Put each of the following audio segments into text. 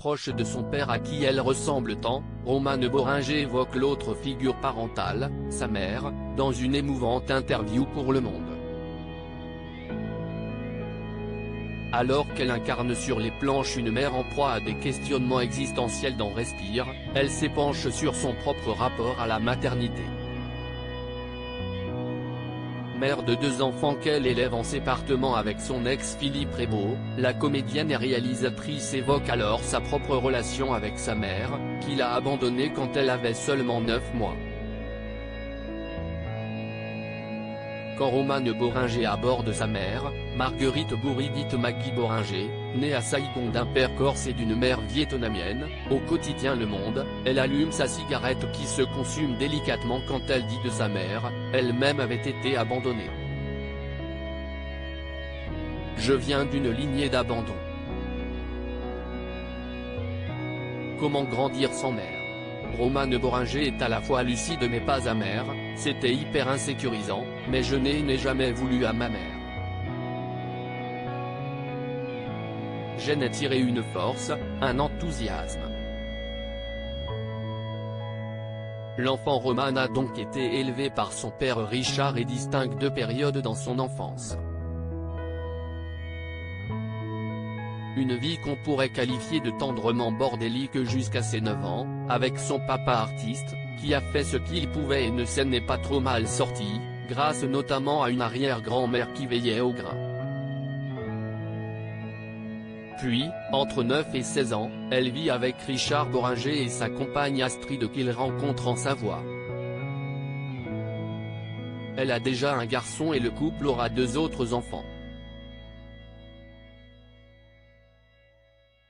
proche de son père à qui elle ressemble tant. Romane Boringer évoque l'autre figure parentale, sa mère, dans une émouvante interview pour Le Monde. Alors qu'elle incarne sur les planches une mère en proie à des questionnements existentiels dans Respire, elle s'épanche sur son propre rapport à la maternité. Mère de 2 enfants qu'elle élève en sépartement avec son ex Philippe Rebaud, la comédienne et réalisatrice évoque alors sa propre relation avec sa mère, qu'il a abandonnée quand elle avait seulement 9 mois. Quand Romane Boringer aborde sa mère, Marguerite Bourri dite Maggie Boringer, née à Saïgon d'un père corse et d'une mère vietnamienne, au quotidien Le Monde, elle allume sa cigarette qui se consume délicatement quand elle dit de sa mère, elle-même avait été abandonnée. Je viens d'une lignée d'abandon. Comment grandir sans mère? Romane Boringer est à la fois lucide mais pas amère, c'était hyper insécurisant, mais je n'ai jamais voulu à ma mère. J'en ai tiré une force, un enthousiasme. L'enfant Romane a donc été élevé par son père Richard et distingue 2 périodes dans son enfance. Une vie qu'on pourrait qualifier de tendrement bordélique jusqu'à ses 9 ans, avec son papa artiste, qui a fait ce qu'il pouvait et ne s'en est pas trop mal sorti, grâce notamment à une arrière-grand-mère qui veillait au grain. Puis, entre 9 et 16 ans, elle vit avec Richard Boringer et sa compagne Astrid qu'il rencontre en Savoie. Elle a déjà un garçon et le couple aura 2 autres enfants.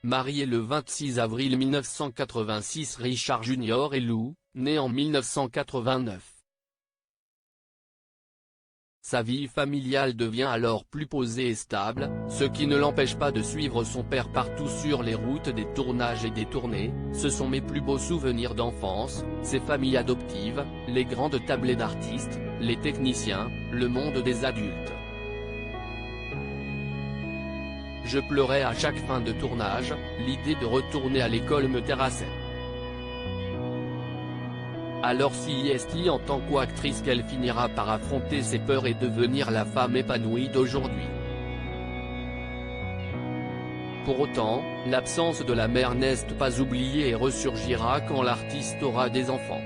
Marié le 26 avril 1986, Richard Jr. et Lou, né en 1989. Sa vie familiale devient alors plus posée et stable, ce qui ne l'empêche pas de suivre son père partout sur les routes des tournages et des tournées. Ce sont mes plus beaux souvenirs d'enfance, ses familles adoptives, les grandes tablées d'artistes, les techniciens, le monde des adultes. Je pleurais à chaque fin de tournage, l'idée de retourner à l'école me terrassait. Alors si est-il en tant qu'actrice qu'elle finira par affronter ses peurs et devenir la femme épanouie d'aujourd'hui. Pour autant, l'absence de la mère n'est pas oubliée et ressurgira quand l'artiste aura des enfants.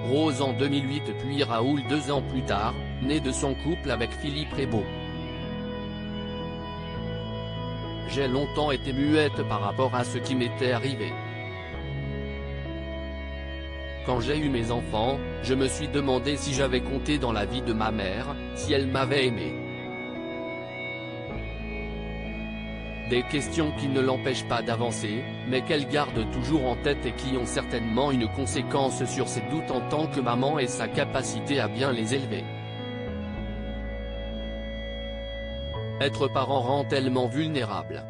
Rose en 2008 puis Raoul 2 ans plus tard, né de son couple avec Philippe Rebaud. J'ai longtemps été muette par rapport à ce qui m'était arrivé. Quand j'ai eu mes enfants, je me suis demandé si j'avais compté dans la vie de ma mère, si elle m'avait aimé. Des questions qui ne l'empêchent pas d'avancer, mais qu'elle garde toujours en tête et qui ont certainement une conséquence sur ses doutes en tant que maman et sa capacité à bien les élever. Être parent rend tellement vulnérable.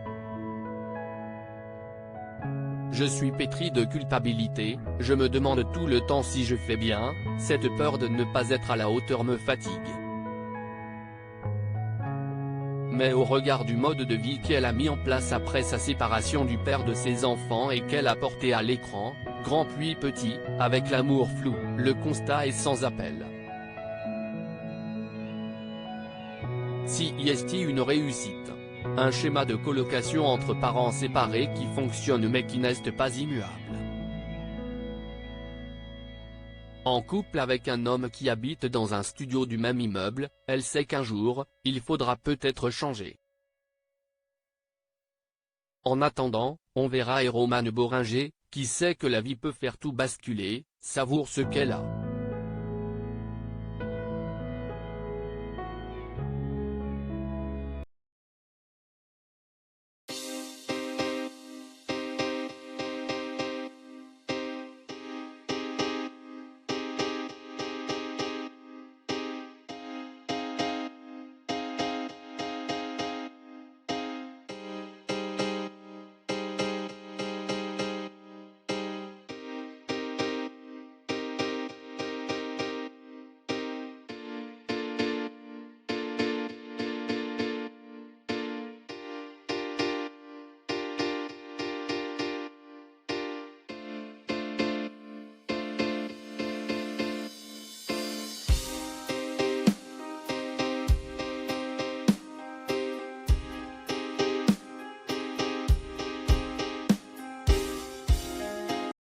Je suis pétri de culpabilité, je me demande tout le temps si je fais bien, cette peur de ne pas être à la hauteur me fatigue. Mais au regard du mode de vie qu'elle a mis en place après sa séparation du père de ses enfants et qu'elle a porté à l'écran, grand puis petit, avec l'amour flou, le constat est sans appel. Si est une réussite? Un schéma de colocation entre parents séparés qui fonctionne mais qui n'est pas immuable. En couple avec un homme qui habite dans un studio du même immeuble, elle sait qu'un jour, il faudra peut-être changer. En attendant, on verra et Romane Boringer, qui sait que la vie peut faire tout basculer, savoure ce qu'elle a.